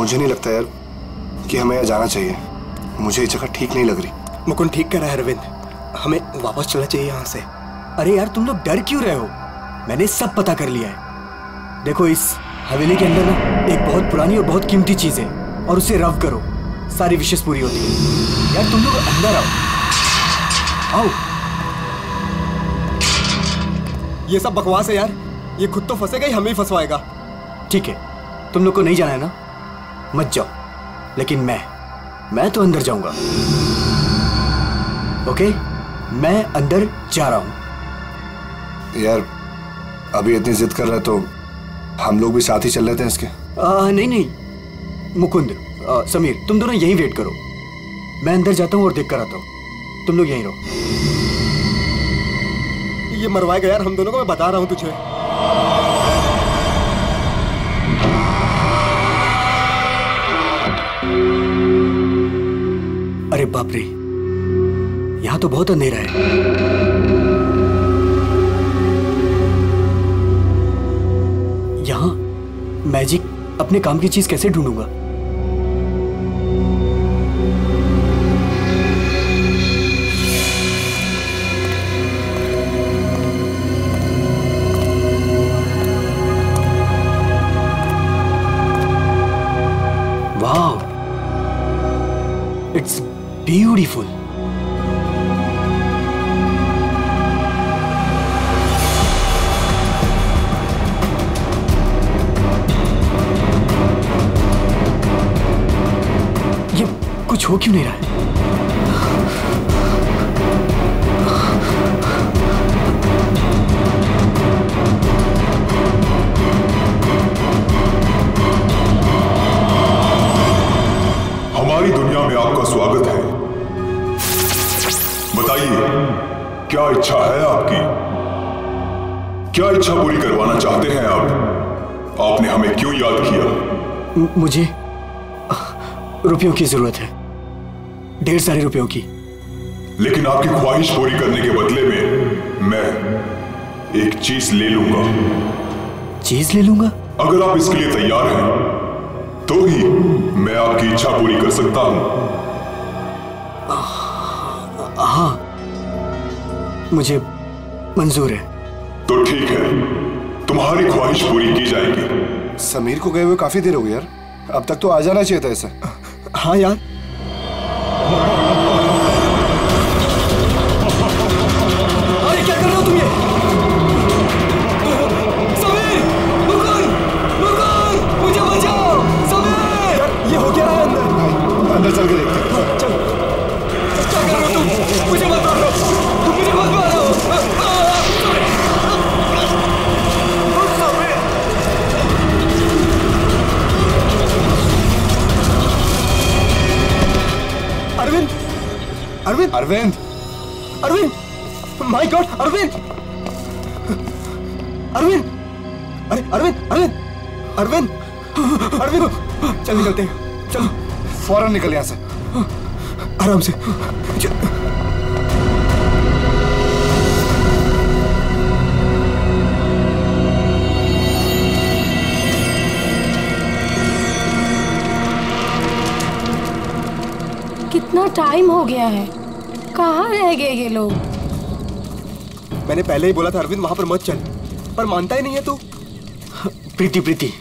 मुझे नहीं लगता यार कि हमें यहाँ जाना चाहिए। मुझे ये जगह ठीक नहीं लग रही। मुकुंद ठीक कह रहा है अरविंद, हमें वापस चलना चाहिए यहाँ से। अरे यार तुम लोग डर क्यों रहे हो? मैंने सब पता कर लिया है। देखो इस हवेली के अंदर ना एक बहुत पुरानी और बहुत कीमती चीज है, और उसे रब करो, सारी विशेष पूरी होती है। यार तुम लोग अंदर आओ, आओ। ये सब बकवास है यार, ये खुद तो फंसेगा ही, हमें ही फंसवाएगा। ठीक है, तुम लोग को नहीं जाना है ना, मत जाओ, लेकिन मैं तो अंदर जाऊंगा। ओके, मैं अंदर जा रहा हूं। यार अभी इतनी जिद कर रहा है तो हम लोग भी साथ ही चल लेते हैं इसके। नहीं मुकुंद, समीर, तुम दोनों यहीं वेट करो, मैं अंदर जाता हूँ और देख कर आता हूँ। तुम लोग यहीं रहो। ये मरवाएगा यार हम दोनों को, मैं बता रहा हूँ तुझे। अरे बाप रे, यहाँ तो बहुत अंधेरा है। यहाँ मैजिक अपने काम की चीज कैसे ढूंढूंगा? वाह, इट्स ब्यूटीफुल। ये कुछ हो क्यों नहीं रहा है? हमारी दुनिया में आपका स्वागत है। बताइए, क्या इच्छा है आपकी? क्या इच्छा पूरी करवाना चाहते हैं आप? आपने हमें क्यों याद किया? मुझे रुपयों की जरूरत है, ढेर सारे रुपयों की। लेकिन आपकी ख्वाहिश पूरी करने के बदले में मैं एक चीज ले लूंगा। चीज ले लूंगा? अगर आप इसके लिए तैयार हैं तो ही मैं आपकी इच्छा पूरी कर सकता हूं। हाँ, मुझे मंजूर है। तो ठीक है, तुम्हारी ख्वाहिश पूरी की जाएगी। समीर को गए हुए काफी देर हो गई यार, अब तक तो आ जाना चाहिए था इसे। हाँ यार, अरे क्या कर रहे हो तुम ये? समीर, मुकुंद, मुझे बचाओ। समीर, ये हो क्या रहा है अंदर? अंदर चल के देखते हैं। चल, क्या कर रहे हो तुम? मुझे मत मारो, मुझे मत मारो। अरविंद, अरविंद, अरविंद, अरविंद, माय गॉड, अरविंद, अरविंद, अरे अरविंद, अरविंद, अरविंद, अरविंद, चल निकलते हैं, चलो फौरन निकल यहाँ से, आराम से। कितना टाइम हो गया है, कहाँ रह गए ये लोग? मैंने पहले ही बोला था अरविंद वहां पर मत चल, पर मानता ही नहीं है तू। प्रीति,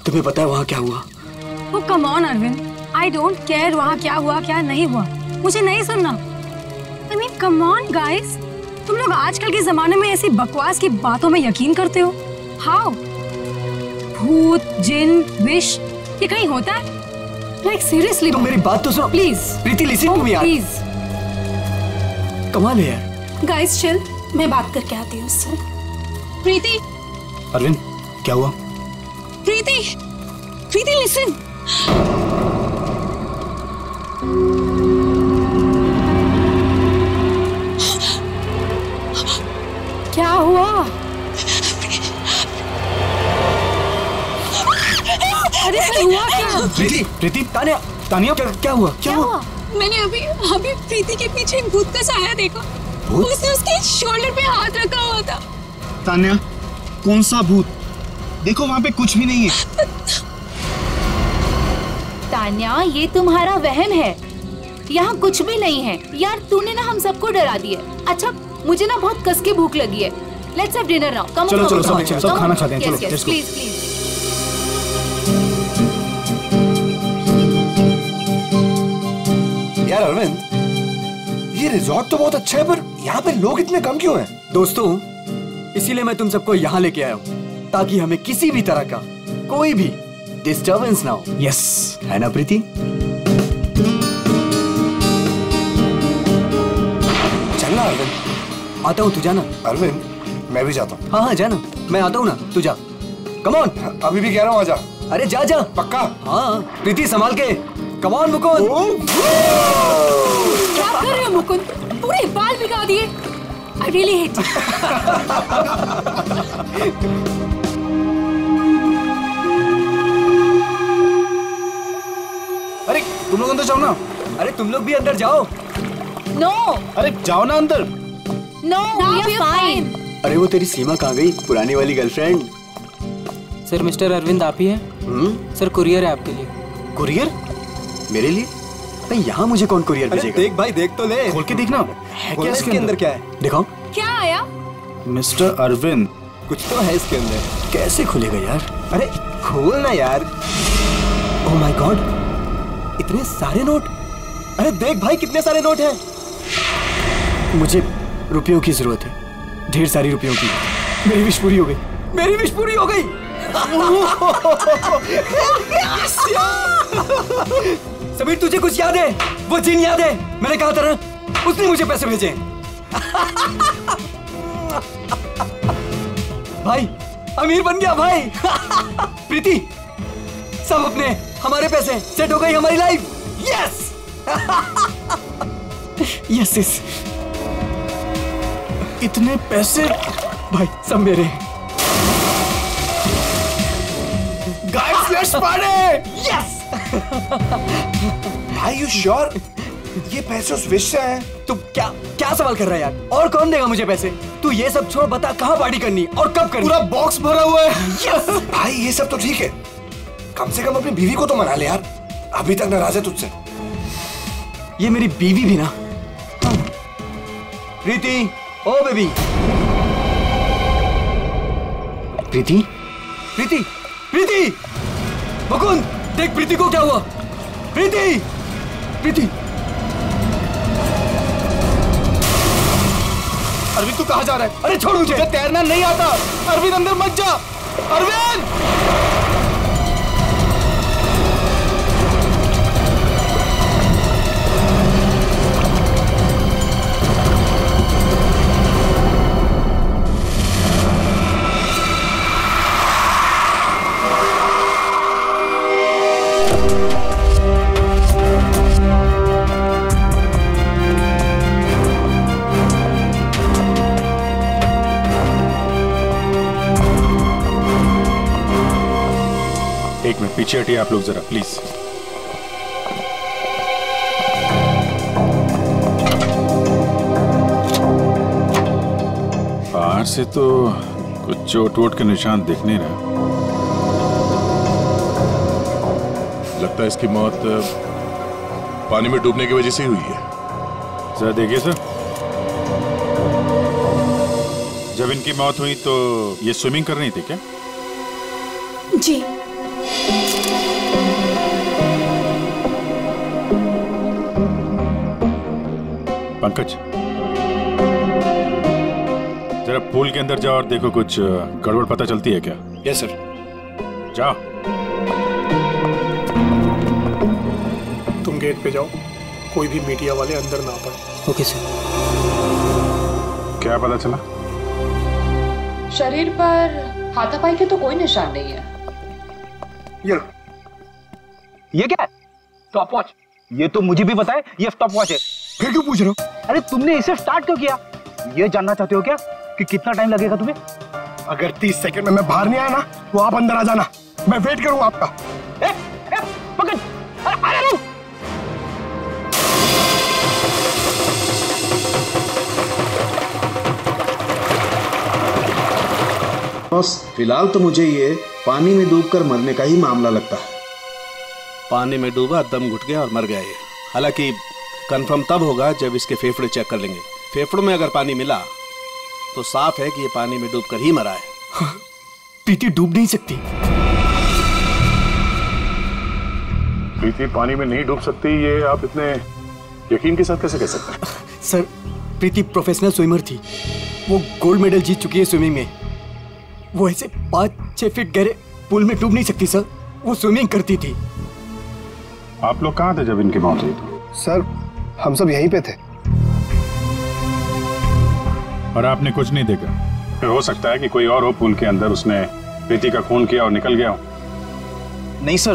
तुम्हें पता है वहां क्या हुआ? वो come on Arvind, I don't care वहाँ क्या हुआ क्या नहीं हुआ, मुझे नहीं सुनना। I mean come on guys, तुम लोग आजकल के जमाने में ऐसी बकवास की बातों में यकीन करते हो? हाउ? भूत, जिन, विश, ये कहीं होता है? लाइक सीरियसली, तुम मेरी बात तो सुनो please. Preeti, listen to me यार, प्लीज। कमाल है यार। गाइस चिल, मैं बात करके आती हूँ उससे। प्रीति, अरविंद, क्या हुआ? प्रीति, प्रीति लिसन। क्या हुआ? अरे हुआ क्या? प्रीति, तानिया, क्या हुआ? क्या हुआ? मैंने अभी प्रीति के पीछे एक भूत का साया देखा। उसने उसके शोल्डर पे हाथ रखा हुआ था। तान्या, कौन सा भूत? देखो वहां पे कुछ भी नहीं है। तान्या, ये तुम्हारा वहम है। यहाँ कुछ भी नहीं है यार, तूने ना हम सबको डरा दिया। अच्छा मुझे ना बहुत कस के भूख लगी है। Let's have dinner now. Come चलो सब खाना खाते हैं। चलो प्लीज प्लीज। यार अरविंद, ये रिजॉर्ट तो बहुत अच्छा है, पर यहाँ पे लोग इतने कम क्यों हैं? दोस्तों, इसीलिए मैं तुम सबको यहाँ लेके आया हूँ, ताकि हमें किसी भी तरह का कोई भी डिस्टर्बेंस ना हो। यस, है ना प्रीति? चलना अरविंद। आता हूँ, तू जाना। अरविंद, मैं भी जाता हूँ। हाँ जाना, मैं आता हूँ ना, तू जा। Come on. अभी भी कह रहा हूँ आजा। अरे जा जा। पक्का? हाँ प्रीति, संभाल के। Come on Mukund. क्या कर रहे हो मुकुंद? पूरे बाल भिगा दिए। I really hate you. अरे तुम लोग अंदर जाओ ना। अरे तुम लोग भी अंदर जाओ। नो। अरे जाओ ना अंदर। No, we are fine. अरे वो तेरी सीमा कहाँ गई, पुरानी वाली गर्लफ्रेंड? सर मिस्टर अरविंद आप ही हैं? सर कुरियर है आपके लिए। कुरियर? मेरे लिए? नहीं, यहाँ मुझे कौन कुरियर भेजेगा? देख भाई, देख तो ले। खोल के देखना है क्या इसके अंदर। क्या है? दिखाओ। क्या आया? मिस्टर अरविंद, कुछ तो है इसके अंदर। कैसे खुलेगा यार? अरे खोल ना यार। ओह माय गॉड, इतने सारे नोट। अरे देख भाई, कितने सारे नोट हैं। मुझे रुपयों की जरूरत है, ढेर सारी रुपयों की। मेरी विश पूरी हो गई, मेरी विश पूरी हो गई। समीर, तुझे कुछ याद है? वो जिन याद है? मैंने कहा था ना, उसने मुझे पैसे भेजे। भाई अमीर बन गया भाई। प्रीति, सब अपने हमारे पैसे, सेट हो गई हमारी लाइफ। Yes yes yes. इतने पैसे भाई सब मेरे। Guys let's party. यस। भाई यू श्योर ये पैसे उस विश से आए? तू क्या क्या सवाल कर रहा है यार? और कौन देगा मुझे पैसे? तू ये सब छोड़, बता कहाँ पार्टी करनी और कब करनी? पूरा बॉक्स भरा हुआ है। यस। भाई ये सब तो ठीक है, कम से कम अपनी बीवी को तो मना ले यार, अभी तक नाराज है तुझसे। ये मेरी बीवी भी ना। प्रीति, ओ बेबी। प्रीति, प्रीति, प्रीति। मुकुंद, देख प्रीति को क्या हुआ। प्रीति, प्रीति। अरविंद तू कहाँ जा रहा है? अरे छोड़ मुझे, तैरना नहीं आता। अरविंद अंदर मत जा। अरविंद। एक मिनट पीछे हटिए आप लोग जरा प्लीज। बाहर से तो कुछ चोट वोट के निशान दिख नहीं रहा। लगता है इसकी मौत पानी में डूबने की वजह से हुई है। जरा देखिए सर, जब इनकी मौत हुई तो ये स्विमिंग कर रही थी क्या? जी। पंकज, जरा पूल के अंदर जाओ और देखो कुछ गड़बड़ पता चलती है क्या? Yes sir. जाओ। तुम गेट पे जाओ, कोई भी मीडिया वाले अंदर ना पड़े। Okay sir. क्या पता चला? शरीर पर हाथापाई के तो कोई निशान नहीं है। ये क्या है? Stop watch. ये तो मुझे भी पता है, ये स्टॉप वॉच है। फिर क्यों पूछ रहे हो? अरे तुमने इसे स्टार्ट क्यों किया? ये जानना चाहते हो क्या कि कितना टाइम लगेगा तुम्हें? अगर 30 सेकंड में मैं बाहर नहीं आया ना, तो आप अंदर आ जाना, मैं वेट करूंगा आपका। पकड़। अरे रुक। बस फिलहाल तो मुझे ये पानी में डूबकर मरने का ही मामला लगता है। पानी में डूबा, दम घुट गया और मर गया ये। हालांकि कंफर्म तब होगा जब इसके फेफड़े चेक कर लेंगे। फेफड़ों में अगर पानी मिला तो साफ है कि ये पानी में डूबकर ही मरा है। हाँ, प्रीति डूब नहीं सकती। प्रीति पानी में नहीं डूब सकती, ये आप इतने यकीन के साथ कैसे कह सकते हैं? सर, प्रीति प्रोफेशनल स्विमर थी। वो गोल्ड मेडल जीत चुकी है स्विमिंग में। वो ऐसे 5-6 फीट गहरे पूल में डूब नहीं सकती सर। वो स्विमिंग करती थी। आप लोग कहाँ थे जब इनकी मौत हुई? सर, हम सब यहीं पे थे। और आपने कुछ नहीं देखा? फिर हो सकता है कि कोई और हो पूल के अंदर, उसने प्रीति का खून किया और निकल गया हो। नहीं सर,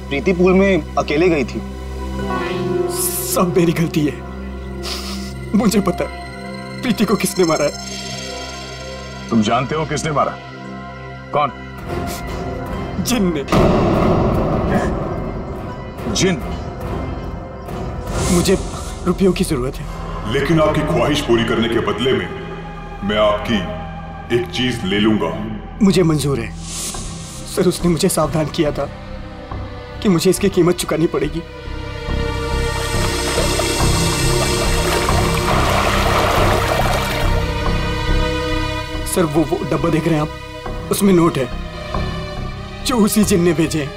प्रीति पूल में अकेले गई थी। सब मेरी गलती है। मुझे पता है प्रीति को किसने मारा है। तुम जानते हो किसने मारा? कौन? जिन ने। जिन? मुझे रुपयों की जरूरत है। लेकिन आपकी ख्वाहिश पूरी करने के बदले में मैं आपकी एक चीज ले लूंगा। मुझे मंजूर है सर। उसने मुझे सावधान किया था कि मुझे इसकी कीमत चुकानी पड़ेगी। सर, वो डब्बा देख रहे हैं आप? उसमें नोट है जो उसी जिन ने भेजे हैं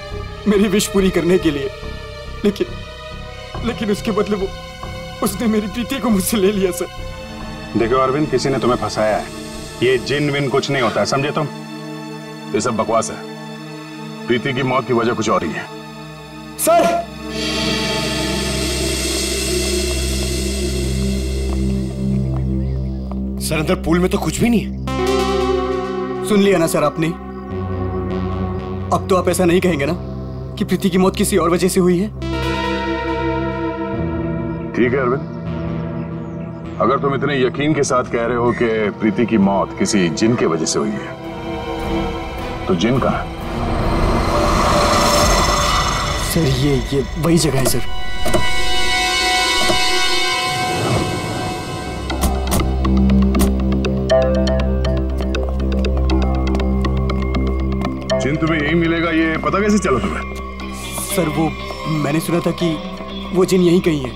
मेरी विश पूरी करने के लिए। लेकिन उसके बदले उसने मेरी प्रीति को मुझसे ले लिया सर। देखो अरविंद, किसी ने तुम्हें फंसाया है। ये जिन विन कुछ नहीं होता है, समझे तुम? ये सब बकवास है। प्रीति की मौत की वजह कुछ और ही है। सर, सर अंदर पूल में तो कुछ भी नहीं है। सुन लिया ना सर आपने? अब तो आप ऐसा नहीं कहेंगे ना कि प्रीति की मौत किसी और वजह से हुई है? ठीक है अरविंद, अगर तुम इतने यकीन के साथ कह रहे हो कि प्रीति की मौत किसी जिन के वजह से हुई है, तो जिन कहाँ है? सर, ये वही जगह है सर। जिन तुम्हें यही मिलेगा, ये पता कैसे चला तुम्हें? सर, वो मैंने सुना था कि वो जिन यहीं कहीं है,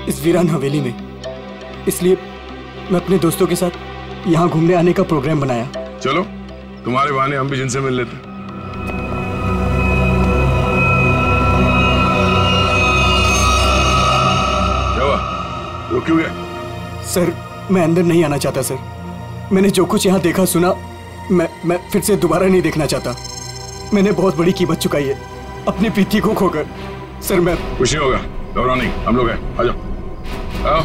इस वीरान हवेली में। इसलिए मैं अपने दोस्तों के साथ यहाँ घूमने आने का प्रोग्राम बनाया। चलो, तुम्हारे बहाने हम भी जिनसे मिल लेते। क्या हुआ? रुक क्यों गए? सर, मैं अंदर नहीं आना चाहता सर। मैंने जो कुछ यहाँ देखा सुना, मैं फिर से दोबारा नहीं देखना चाहता। मैंने बहुत बड़ी कीमत चुकाई है अपनी प्रीति को खोकर। सर, मैं कुछ नहीं होगा, घबराओ नहीं, हम लोग हैं। आ जाओ, आओ।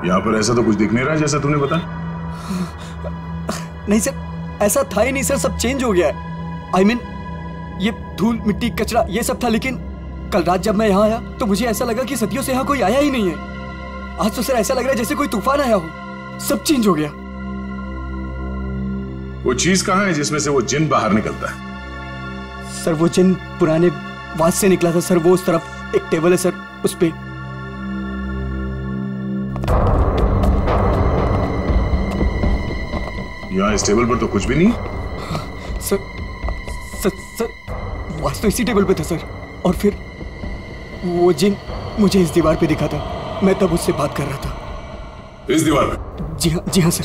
यहाँ पर ऐसा तो कुछ दिख नहीं रहा जैसा तुमने बताया। नहीं सर, ऐसा था ही नहीं सर। सब चेंज हो गया है। I mean, ये धूल, मिट्टी, कचरा ये सब था। लेकिन कल रात जब मैं यहाँ आया तो मुझे ऐसा लगा कि सदियों से यहाँ कोई आया ही नहीं है। आज तो सर ऐसा लग रहा है जैसे कोई तूफान आया हो। सब चेंज हो गया। वो चीज कहाँ है जिसमें से वो जिन बाहर निकलता है? सर, वो जिन पुराने वास से निकला था सर। वो उस तरफ एक टेबल है सर, उस पे। यहाँ इस टेबल पर तो कुछ भी नहीं। सर, वास तो इसी टेबल पे था सर। और फिर वो जिन मुझे इस दीवार पे दिखा था। मैं तब उससे बात कर रहा था। इस दीवार पे? जी हाँ सर।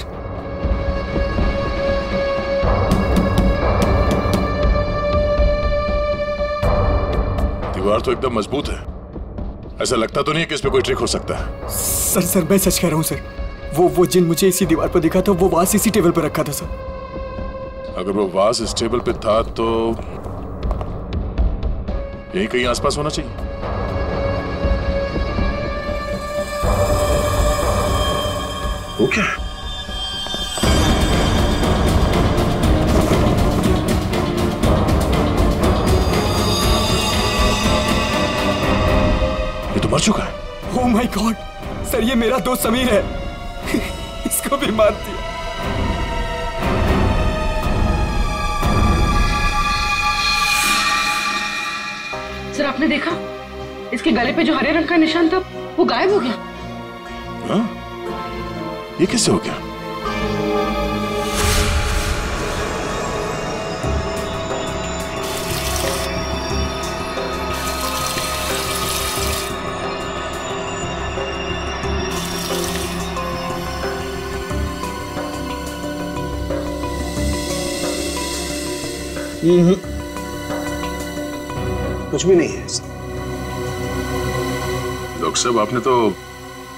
दीवार तो एकदम मजबूत है। ऐसा लगता तो नहीं है कि इस पे कोई ट्रिक हो सकता है। सर, मैं सच कह रहा हूँ सर। वो जिन मुझे इसी दीवार पर दिखा था। वो वास इसी टेबल पर रखा था सर। अगर वो वास इस टेबल पे था तो यही कहीं आसपास होना चाहिए। वो क्या है? ये तो मर चुका है। ओह माय गॉड सर, ये मेरा दोस्त समीर है। इसको भी मार दिया। सर आपने देखा इसके गले पे जो हरे रंग का निशान था वो गायब हो गया। हाँ? ये किससे हो गया? कुछ भी नहीं है। डॉक्टर साहब आपने तो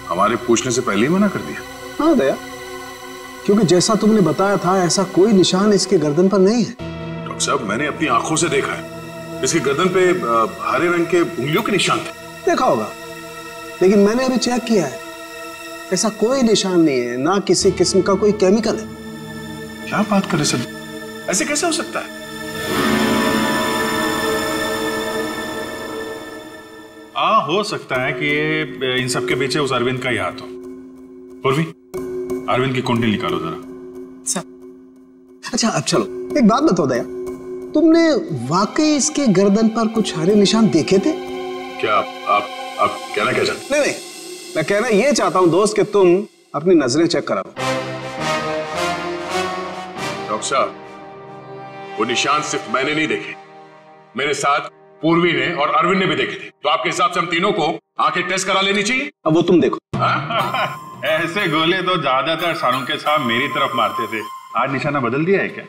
हमारे पूछने से पहले ही मना कर दिया। हाँ दया, क्योंकि जैसा तुमने बताया था ऐसा कोई निशान इसके गर्दन पर नहीं है। डॉक्टर साहब मैंने अपनी आंखों से देखा है, इसकी गर्दन पे हरे रंग के उंगलियों के निशान थे। देखा होगा, लेकिन मैंने अभी चेक किया है, ऐसा कोई निशान नहीं है, ना किसी किस्म का कोई केमिकल है। क्या बात कर रहे सर, ऐसे कैसे हो सकता है? हो सकता है कि ये इन सब के पीछे उस अरविंद का ही हाथ हो। पूर्वी, अरविंद की कुंडली निकालो जरा। अच्छा अब चलो एक बात बताओ दया, तुमने वाकई इसके गर्दन पर कुछ हरे निशान देखे थे? क्या आप कहना क्या चाहते? नहीं, मैं कहना ये चाहता हूं दोस्त कि तुम अपनी नजरें चेक कराओ। डॉक्टर साहब, वो निशान सिर्फ मैंने नहीं देखे, मेरे साथ पूर्वी ने और अरविंद ने भी देखे थे। तो आपके हिसाब से हम तीनों को आंखें टेस्ट करा लेनी चाहिए। अब वो तुम देखो। ऐसे गोले तो ज्यादातर सारों के साथ मेरी तरफ मारते थे, आज निशाना बदल दिया है क्या?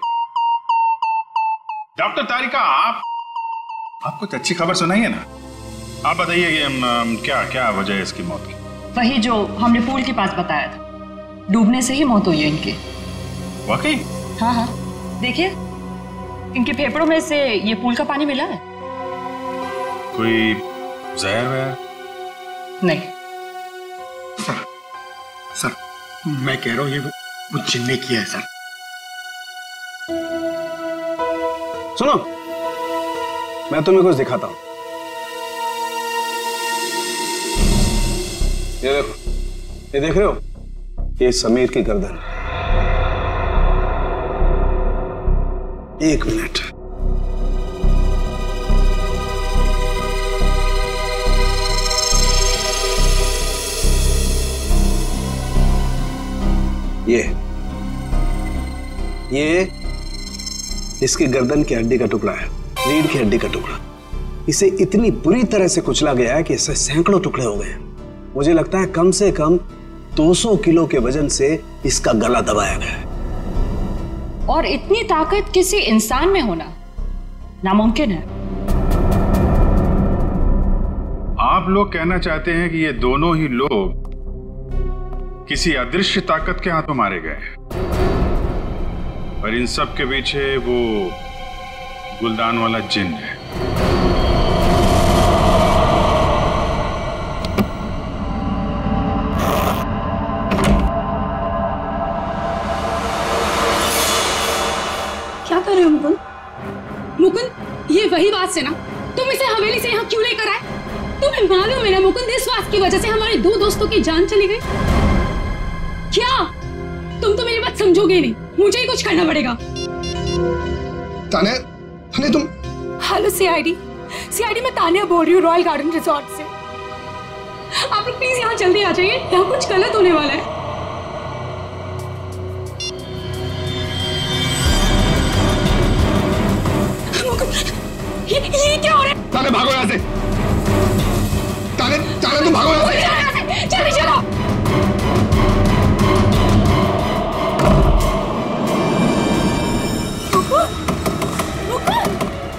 डॉक्टर तारिका, आप कुछ अच्छी खबर सुनाइए ना। आप बताइए क्या वजह है इसकी मौत की? वही जो हमने पूल के पास बताया था, डूबने से ही मौत हुई है इनकी। वाकई? हाँ, देखिए इनके फेफड़ों में से ये पूल का पानी मिला है। कोई जहर वहर? नहीं सर, मैं कह रहा हूं ये वो जिन ने किया है सर। सुनो, मैं तुम्हें कुछ दिखाता हूं। ये देखो, ये देख रहे हो, ये समीर की गर्दन। एक मिनट, ये इसकी गर्दन की हड्डी का टुकड़ा है, रीढ़ की हड्डी का टुकड़ा। इसे इतनी बुरी तरह से कुचला गया है कि इससे सैकड़ों टुकड़े हो गए। मुझे लगता है कम से कम 200 किलो के वजन से इसका गला दबाया गया है। और इतनी ताकत किसी इंसान में होना नामुमकिन है। आप लोग कहना चाहते हैं कि ये दोनों ही लोग किसी अदृश्य ताकत के हाथों मारे गए, और इन सब के पीछे वो गुलदान वाला जिन है। क्या कर रहे हो मुकुंद? मुकुंद, ये वही बात से ना तुम इसे हवेली से यहाँ क्यों लेकर आए? तुम्हें मालूम है ना मुकुंद, इस बात की वजह से हमारे 2 दोस्तों की जान चली गई। क्या तुम तो मेरी बात समझोगे नहीं, मुझे ही कुछ करना पड़ेगा। ताने तुम। हेलो सीआईडी, मैं तानिया बोल रही हूँ रॉयल गार्डन रिजॉर्ट से। आप लोग प्लीज यहाँ जल्दी आ जाइए, यहाँ कुछ गलत होने वाला है। ये क्या हो रहा है? ताने भागो यहाँ से। ताने तुम भागो यहाँ से। जल्दी चलो।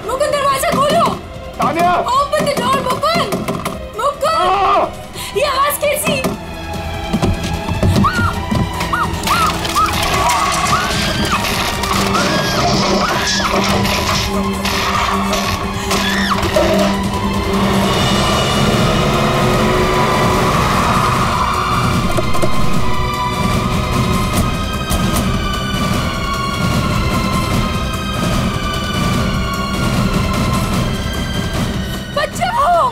मुकुंद, दरवाजा खोलो। Tania, open the door Mukund. ये आवाज कैसी? बचाओ,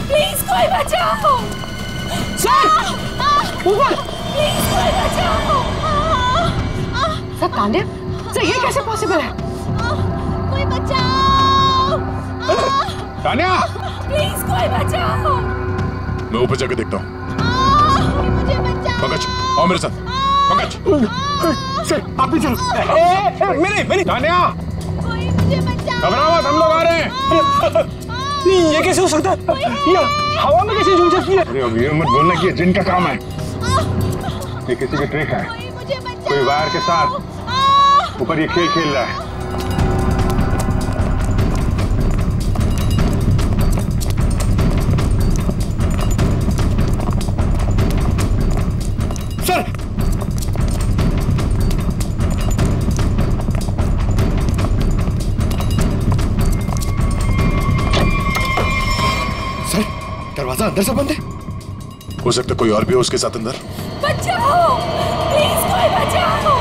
प्लीज कोई बचाओ। ऊपर प्लीज कोई बचाओ। सब ताने, सर ये कैसे पॉसिबल है? कोई बचाओ। तानिया, प्लीज कोई बचाओ। मैं ऊपर जाके देखता हूँ। मुझे बचाओ। पंकज आओ मेरे साथ। पंकज सर आप भी चलो। मैंने तान्या कोई मुझे बचाओ। घबराओ मत, हम लोग आ रहे हैं। ये कैसे हो सकता है? ये हवा में कैसे झूल सकती है? अरे अब ये मत बोलना कि ये जिन का काम है। ये किसी की ट्रिक है। कोई वायर के साथ ऊपर ये खेल खेल रहा है। सर दरवाजा अंदर से बंद है। हो सकता है कोई और भी हो उसके साथ अंदर। बचाओ प्लीज कोई बचाओ।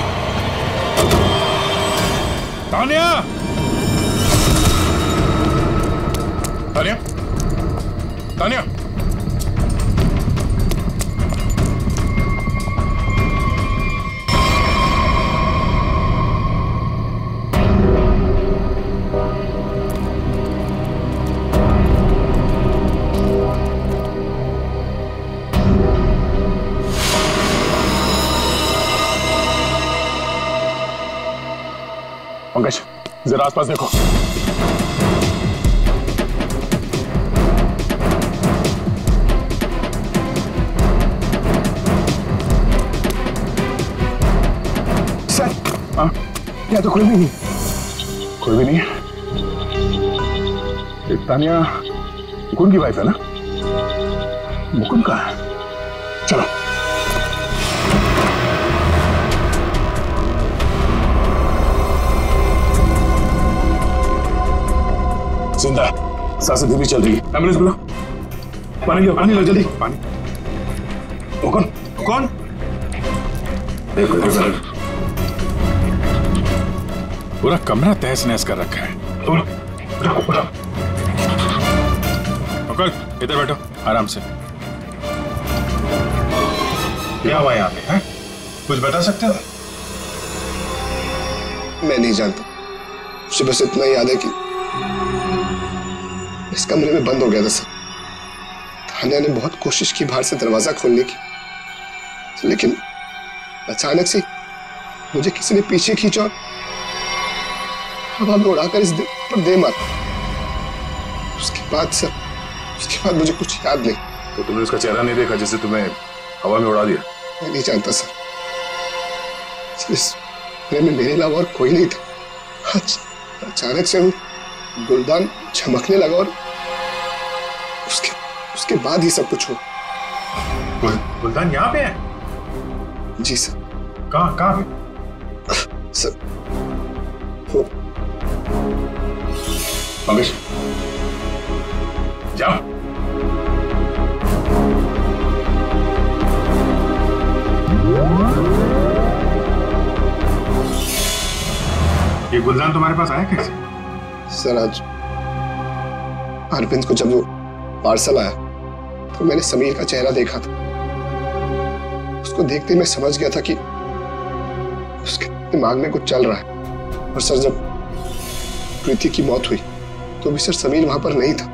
तान्या तान्या तान्या पंकज जरा आसपास देखो। सर यहाँ तो कोई भी नहीं। कोई भी नहीं है। तान्या मुकुंद की वाइफ है ना? मुकुंद कहाँ है? चलो जिंदा है, सांसें धीमी चल रही है। एम्बुलेंस बुला। पानी लो, पानी लो जल्दी। पानी। कौन कौन? देखो पूरा कमरा तहस नहस कर रखा है। इधर बैठो आराम से। क्या हुआ यहाँ पे है? कुछ बता सकते हो? मैं नहीं जानता, मुझे बस इतना याद है कि इस कमरे में बंद हो गया था सर। तान्या ने बहुत कोशिश की बाहर से दरवाजा खोलने की, लेकिन अचानक से मुझे किसी ने पीछे खींचा और हवा में उड़ाकर इस दिल पर दे मारा। उसके बाद मुझे कुछ याद नहीं। तो तुमने उसका चेहरा नहीं देखा जिसे तुम्हें हवा में उड़ा दिया? मैं नहीं जानता सर, इस कमरे में मेरे अलावा और कोई नहीं था। अचानक से वो गुलदान चमकने लगा और उसके बाद ही सब कुछ हुआ। गुलदान यहाँ पे है? जी सर। कहाँ पे? सर वो पंकज जाओ। ये गुलदान तुम्हारे पास आया कैसे? सर आज अरविंद को जब वो पार्सल आया तो मैंने समीर का चेहरा देखा था। उसको देखते मैं समझ गया था कि उसके दिमाग में कुछ चल रहा है। और सर जब प्रीति की मौत हुई तो भी सर समीर वहां पर नहीं था।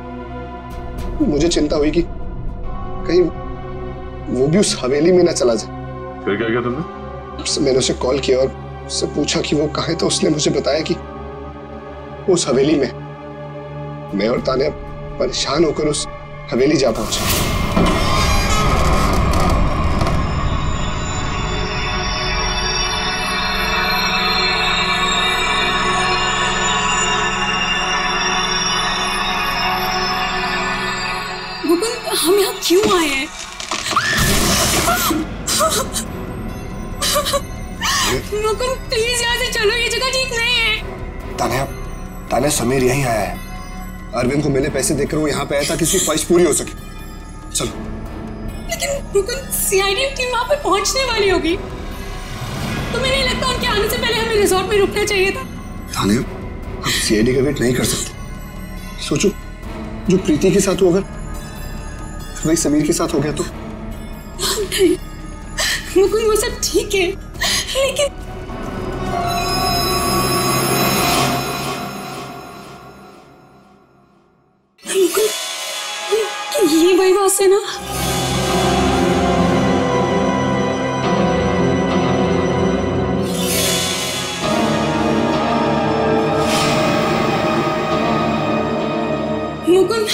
मुझे चिंता हुई कि कहीं वो भी उस हवेली में ना चला जाए। फिर क्या किया तुमने? मैंने उसे कॉल किया और उससे पूछा कि वो कहाँ है, तो उसने मुझे बताया कि उस हवेली में। मैं और तान्या परेशान होकर उस हवेली जा पहुंचे। मुकुंद हम यहाँ क्यों आए हैं? मुकुंद प्लीज यहाँ से चलो, ये जगह ठीक नहीं है। तान्या समीर यहीं आया है। अरविंद को मैंने पैसे देकर वो यहाँ पे आया था कि उसकी ख्वाहिश पूरी हो सके। चलो। लेकिन मुकुंद सीआईडी टीम वहाँ पे पहुँचने वाली होगी। तुम्हें नहीं लगता उनके आने से पहले हमें रिजॉर्ट में रुकना चाहिए था? तान्या हम सीआईडी का वेट नहीं कर सकते। सोचो जो प्रीति के साथ हो, अगर वही समीर के साथ हो गया तो? नहीं मुकुंद वो सब ठीक है, लेकिन से ना। मुकुंद,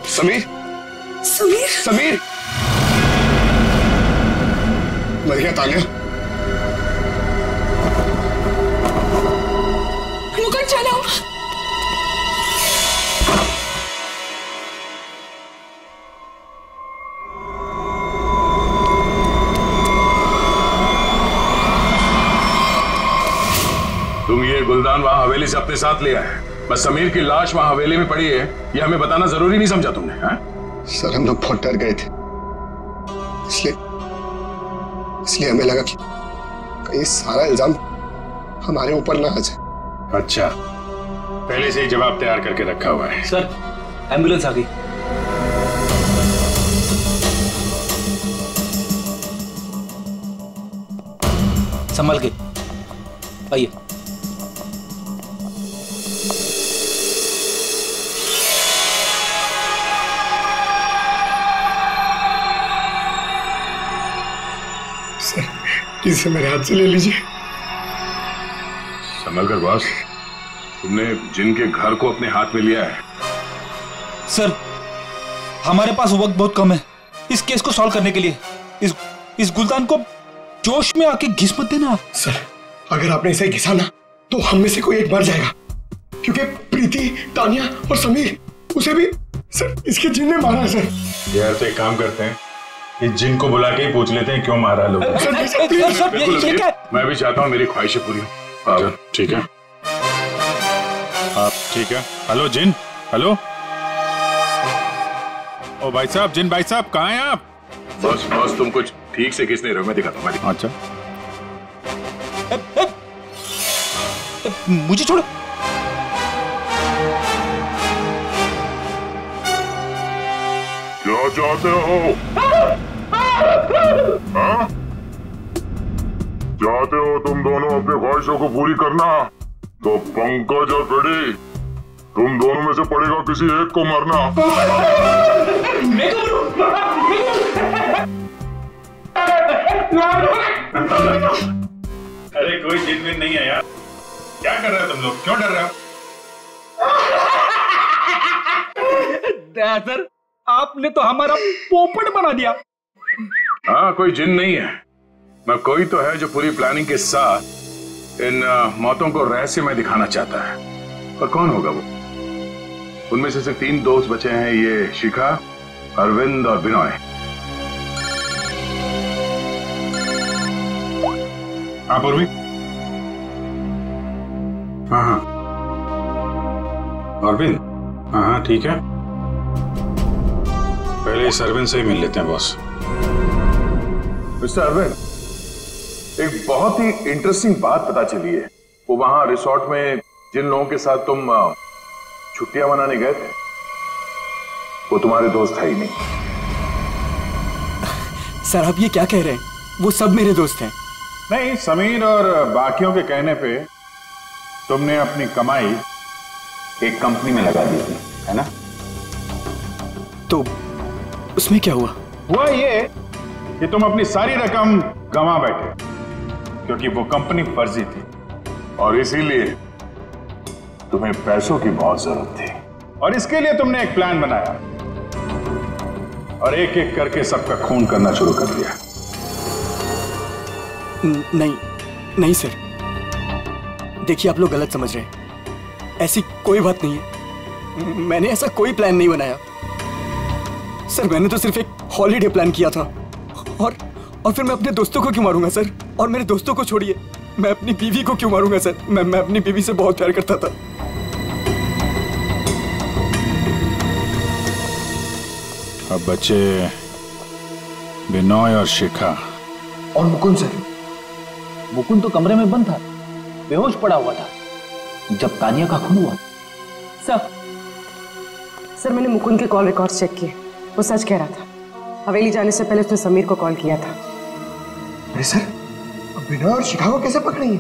समीर, समीर, समीर, मर गया तानिया। मुकुंद चलो। तुम ये गुलदान वहां हवेली से अपने साथ ले आए, बस समीर की लाश वहां हवेली में पड़ी है ये हमें बताना जरूरी नहीं समझा तुमने? सर हम लोग बहुत डर गए थे, इसलिए हमें लगा कि कहीं सारा इल्जाम हमारे ऊपर ना आ जाए। अच्छा, पहले से ही जवाब तैयार करके रखा हुआ है। सर एम्बुलेंस आ गई। संभल के आइए। इसे मेरे हाथ से ले लीजिए। संभल कर बॉस, तुमने जिनके घर को अपने हाथ में लिया है। सर हमारे पास वक्त बहुत कम है इस केस को सॉल्व करने के लिए। इस गुलदान को जोश में आके घिस मत देना। सर अगर आपने इसे घिसा ना तो हम में से कोई एक मर जाएगा, क्योंकि प्रीति, तानिया और समीर, उसे भी सर इसके जिन ने मारा है। सर यार तो एक काम करते हैं, इस जिन को बुला के ही पूछ लेते हैं क्यों मारा लोग। मैं भी चाहता हूँ मेरी ख्वाहिशें पूरी हो। ठीक है, आप ठीक है? हेलो जिन, हेलो। ओ भाई साहब, जिन भाई साहब कहाँ हैं आप? बस बस तुम कुछ ठीक से किस नहीं रहे हो, मैं दिखाता हूँ। अच्छा मुझे छोड़ो। क्या चाहते हो? हाँ? चाहते हो तुम दोनों अपनी ख्वाहिशों को पूरी करना? तो पंकज और फ्रेडी, तुम दोनों में से पड़ेगा किसी एक को मरना। अरे कोई जिन विन नहीं है यार, क्या कर रहे हो तुम लोग? क्यों डर रहे हो? सर आपने तो हमारा पोपट बना दिया। हाँ, कोई जिन नहीं है, मैं कोई तो है जो पूरी प्लानिंग के साथ इन मौतों को रहस्य में दिखाना चाहता है। पर कौन होगा वो? उनमें से सिर्फ 3 दोस्त बचे हैं, ये शिखा, अरविंद और बिनॉय। हाँ पूर्वी। हाँ हाँ अरविंद, हाँ हाँ ठीक है। पहले इस अरविंद से ही मिल लेते हैं बॉस। मिस्टर अरविंद, एक बहुत ही इंटरेस्टिंग बात पता चली है। वो वहां रिसोर्ट में जिन लोगों के साथ तुम छुट्टियां मनाने गए थे, वो तुम्हारे दोस्त है ही नहीं। सर आप ये क्या कह रहे हैं? वो सब मेरे दोस्त हैं। नहीं, समीर और बाकियों के कहने पे तुमने अपनी कमाई एक कंपनी में लगा दी थी, है ना? तो उसमें क्या हुआ? हुआ ये कि तुम अपनी सारी रकम गंवा बैठे, क्योंकि वो कंपनी फर्जी थी और इसीलिए तुम्हें पैसों की बहुत जरूरत थी। और इसके लिए तुमने एक प्लान बनाया और एक एक करके सबका खून करना शुरू कर दिया। नहीं नहीं सर, देखिए आप लोग गलत समझ रहे हैं। ऐसी कोई बात नहीं है, मैंने ऐसा कोई प्लान नहीं बनाया सर। मैंने तो सिर्फ एक हॉलीडे प्लान किया था। और फिर मैं अपने दोस्तों को क्यों मारूंगा सर? और मेरे दोस्तों को छोड़िए, मैं अपनी बीवी को क्यों मारूंगा सर? मैं अपनी बीवी से बहुत प्यार करता था। अब बचे बिनॉय और शिखा और मुकुंद सर। मुकुंद तो कमरे में बंद था, बेहोश पड़ा हुआ था जब तानिया का खून हुआ। सर मैंने मुकुंद के कॉल रिकॉर्ड्स चेक किए, वो सच कह रहा था। हवेली जाने से पहले उसने समीर को कॉल किया था। अरे सर, विनय और शिकागो कैसे पकड़ी है?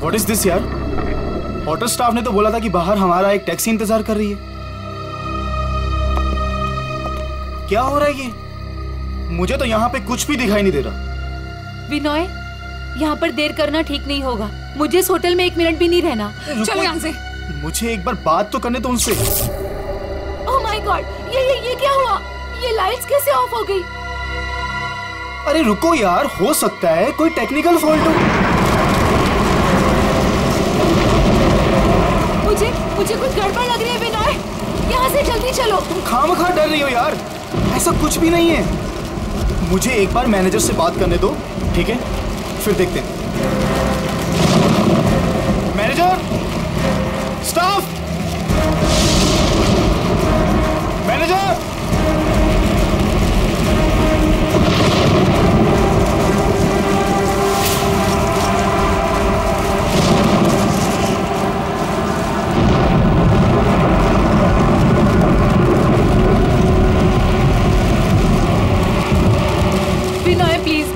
What is this यार? होटल स्टाफ ने तो बोला था कि बाहर हमारा एक टैक्सी इंतजार कर रही है। क्या हो रहा है ये? मुझे तो यहाँ पे कुछ भी दिखाई नहीं दे रहा। विनय, यहाँ पर देर करना ठीक नहीं होगा। मुझे इस होटल में 1 मिनट भी नहीं रहना। चलो यहाँ से। मुझे एक बार बात तो करने दो उनसे। ओह माय गॉड, ये क्या हुआ? ये लाइट्स कैसे ऑफ हो गई? अरे रुको यार, हो सकता है कोई टेक्निकल फॉल्ट हो। मुझे कुछ गड़बड़ लग रही है विनय, यहाँ से जल्दी चलो। तुम खामखा डर रही हो यार, ऐसा कुछ भी नहीं है। मुझे एक बार मैनेजर से बात करने दो, ठीक है? फिर देखते हैं। Manager, staff, manager.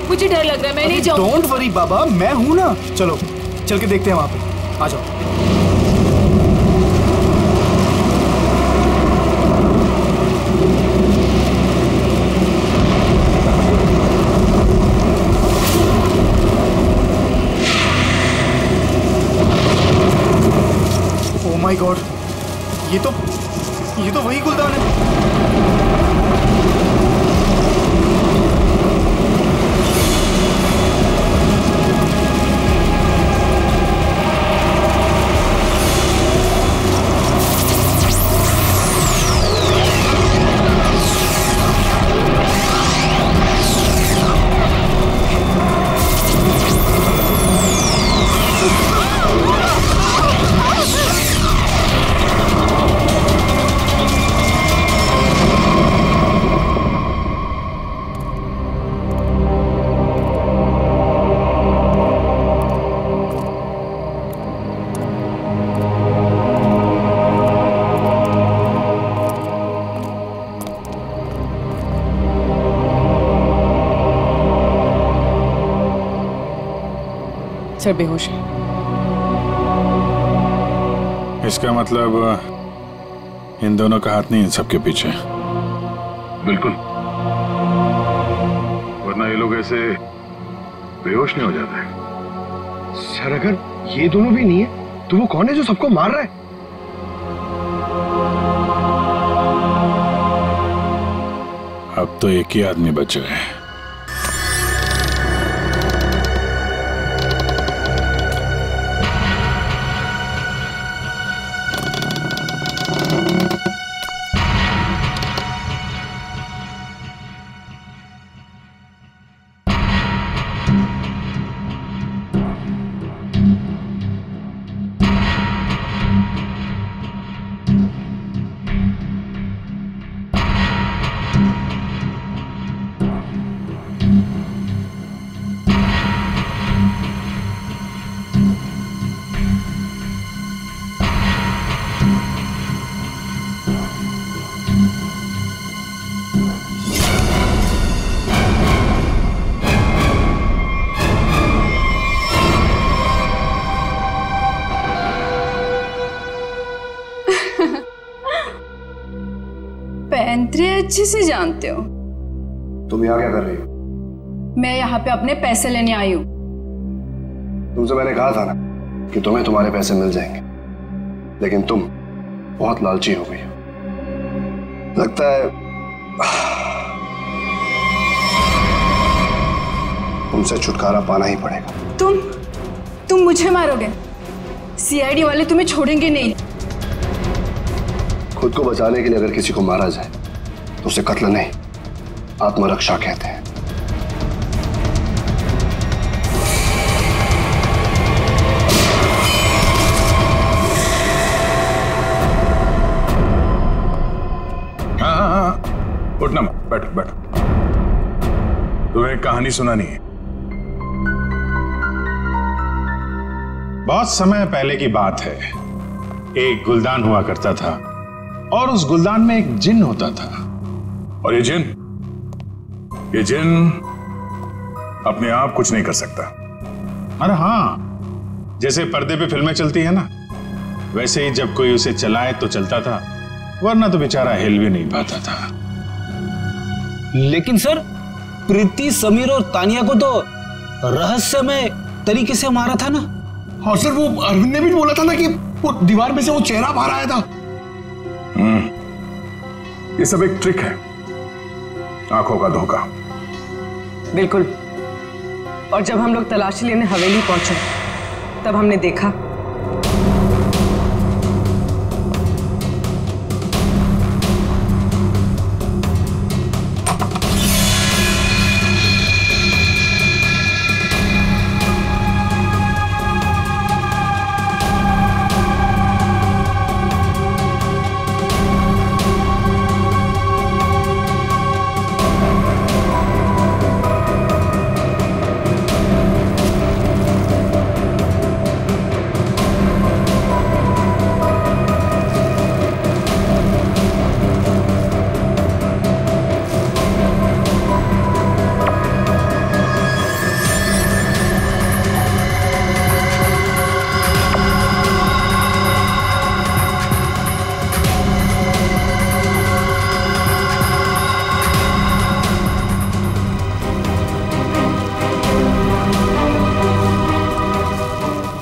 मुझे डर लग रहा है, मैं नहीं जाऊंगी। डोंट वरी बाबा, मैं हूं ना। चलो चल के देखते हैं वहां पे। आ जाओ। ओह माय गॉड, ये तो वही गुलदान है। सर बेहोश है। इसका मतलब इन दोनों का हाथ नहीं इन सबके पीछे। बिल्कुल, वरना ये लोग ऐसे बेहोश नहीं हो जाते। सर अगर ये दोनों भी नहीं है तो वो कौन है जो सबको मार रहा है? अब तो एक ही आदमी बच गए हैं। पैंतरे अच्छे से जानते हो। तुम यहाँ क्या कर रही हो? मैं यहाँ पे अपने पैसे लेने आई हूँ। तुमसे मैंने कहा था ना कि तुम्हें तुम्हारे पैसे मिल जाएंगे, लेकिन तुम बहुत लालची हो गई हो। लगता है तुमसे छुटकारा पाना ही पड़ेगा। तुम मुझे मारोगे? सीआईडी वाले तुम्हें छोड़ेंगे नहीं। खुद को बचाने के लिए अगर किसी को मारा जाए तो उसे कत्ल नहीं, आत्मरक्षा कहते हैं। हाँ, उठना, बैठो बैठो। कहानी सुनानी है। बहुत समय पहले की बात है। एक गुलदान हुआ करता था और उस गुलदान में एक जिन होता था। और ये जिन अपने आप कुछ नहीं कर सकता। अरे हाँ, जैसे पर्दे पे फिल्में चलती है ना, वैसे ही जब कोई उसे चलाए तो चलता था, वरना तो बेचारा हिल भी नहीं पाता था। लेकिन सर, प्रीति, समीर और तानिया को तो रहस्यमय तरीके से मारा था ना। हाँ सर, वो अरविंद ने भी बोला था ना कि वो दीवार में से वो चेहरा बाहर आया था। ये सब एक ट्रिक है, आंखों का धोखा। बिल्कुल। और जब हम लोग तलाशी लेने हवेली पहुंचे तब हमने देखा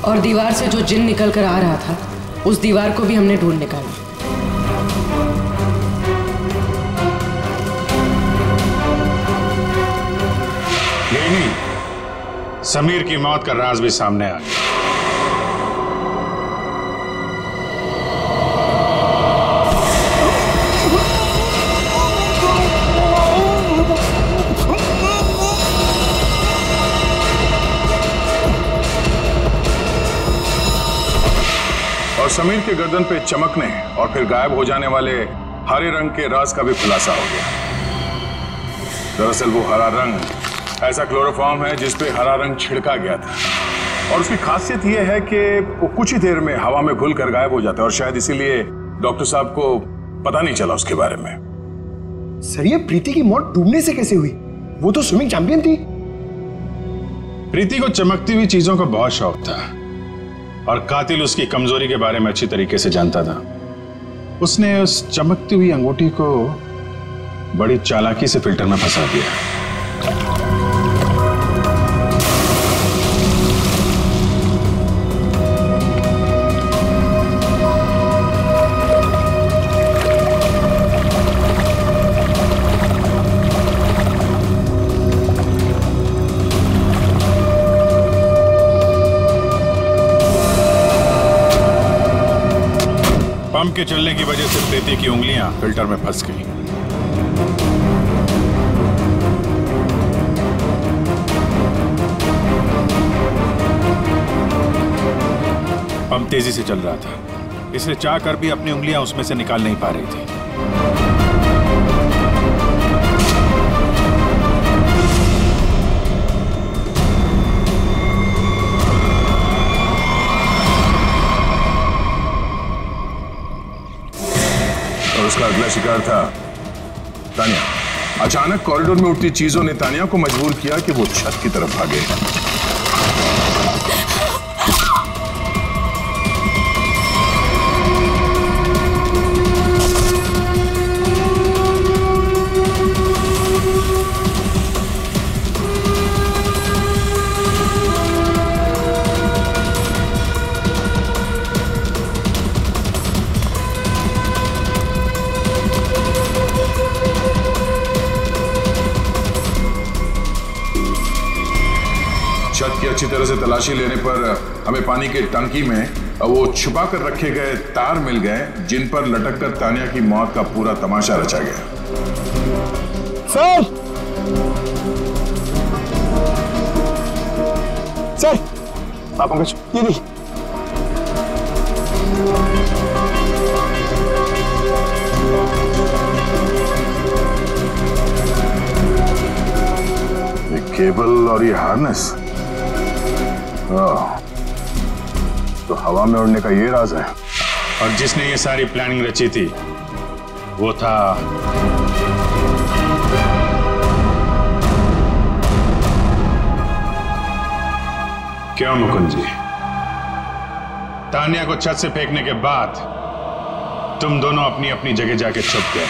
और दीवार से जो जिन निकल कर आ रहा था, उस दीवार को भी हमने ढूंढ निकाला। यही नहीं, समीर की मौत का राज भी सामने आ गया। और समीर के गर्दन पे चमकने और फिर गायब हो जाने वाले हरे रंग के राज का भी खुलासा हो गया। दरअसल वो हरा रंग ऐसा क्लोरोफॉर्म है जिस पे हरा रंग छिड़का गया था, और उसकी खासियत ये है कि वो कुछ ही देर में हवा में घुल कर गायब हो जाता है, और शायद इसीलिए डॉक्टर साहब को पता नहीं चला उसके बारे में। सर, ये प्रीति की मौत डूबने से कैसे हुई? वो तो स्विमिंग चैंपियन थी। प्रीति को चमकती हुई चीजों का बहुत शौक था और कातिल उसकी कमजोरी के बारे में अच्छी तरीके से जानता था। उसने उस चमकती हुई अंगूठी को बड़ी चालाकी से फिल्टर में फंसा दिया। पंप के चलने की वजह से प्रीति की उंगलियां फिल्टर में फंस गई। पंप तेजी से चल रहा था, इसलिए चाह कर भी अपनी उंगलियां उसमें से निकाल नहीं पा रही थी। उसका अगला शिकार था तानिया। अचानक कॉरिडोर में उठती चीजों ने तानिया को मजबूर किया कि वो छत की तरफ भागे। छत की अच्छी तरह से तलाशी लेने पर हमें पानी के टंकी में वो छुपा कर रखे गए तार मिल गए, जिन पर लटक कर तानिया की मौत का पूरा तमाशा रचा गया। सर, सर, आप पंकज, ये नहीं। केबल और ये हार्नेस, तो हवा में उड़ने का ये राज है। और जिसने ये सारी प्लानिंग रची थी वो था क्यों मुकुंद जी? तानिया को छत से फेंकने के बाद तुम दोनों अपनी अपनी जगह जाके छुप गए।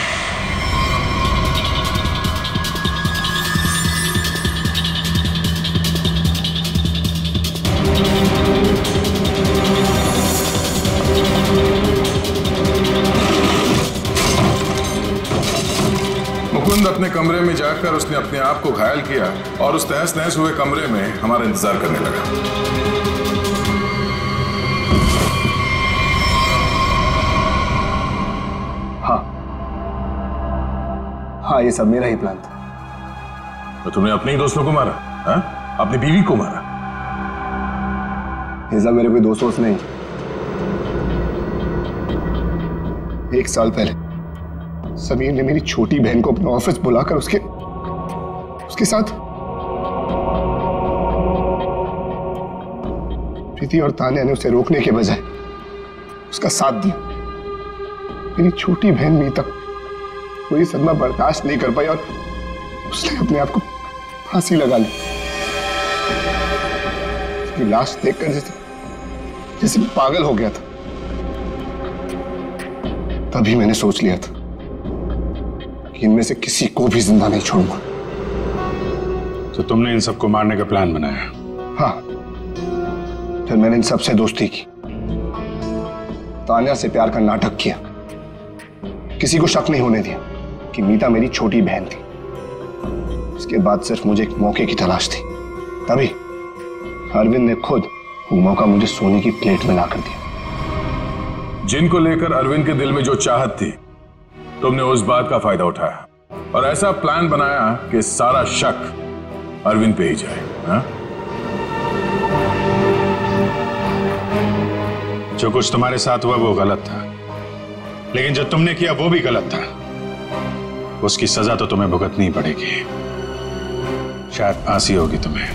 मुकुंद अपने कमरे में जाकर उसने अपने आप को घायल किया और उस तहस नहस हुए कमरे में हमारा इंतजार करने लगा। हाँ, ये सब मेरा ही प्लान था। तो तुमने अपने ही दोस्तों को मारा? हाँ? अपनी बीवी को मारा? ये सब मेरे कोई दोस्त नहीं। 1 साल पहले समीर ने मेरी छोटी बहन को अपने ऑफिस बुलाकर उसके साथ प्रीति और तान्या ने उसे रोकने के बजाय उसका साथ दिया। मेरी छोटी बहन मीता वो ये सदमा बर्दाश्त नहीं कर पाई और उसने अपने आप को फांसी लगा ली। उसकी लाश देखकर जैसे पागल हो गया था। तभी मैंने सोच लिया था कि इनमें से किसी को भी जिंदा नहीं छोड़ूंगा। तो तुमने इन सबको मारने का प्लान बनाया? हाँ, फिर मैंने इन सबसे दोस्ती की, तान्या से प्यार का नाटक किया, किसी को शक नहीं होने दिया कि मीता मेरी छोटी बहन थी। उसके बाद सिर्फ मुझे एक मौके की तलाश थी, तभी अरविंद ने खुद वो मौका मुझे सोने की प्लेट में लाकर दिया। जिनको लेकर अरविंद के दिल में जो चाहत थी, तुमने उस बात का फायदा उठाया और ऐसा प्लान बनाया कि सारा शक अरविंद पे ही जाए। हा? जो कुछ तुम्हारे साथ हुआ वो गलत था, लेकिन जो तुमने किया वो भी गलत था। उसकी सजा तो तुम्हें भुगतनी पड़ेगी, शायद फांसी होगी तुम्हें।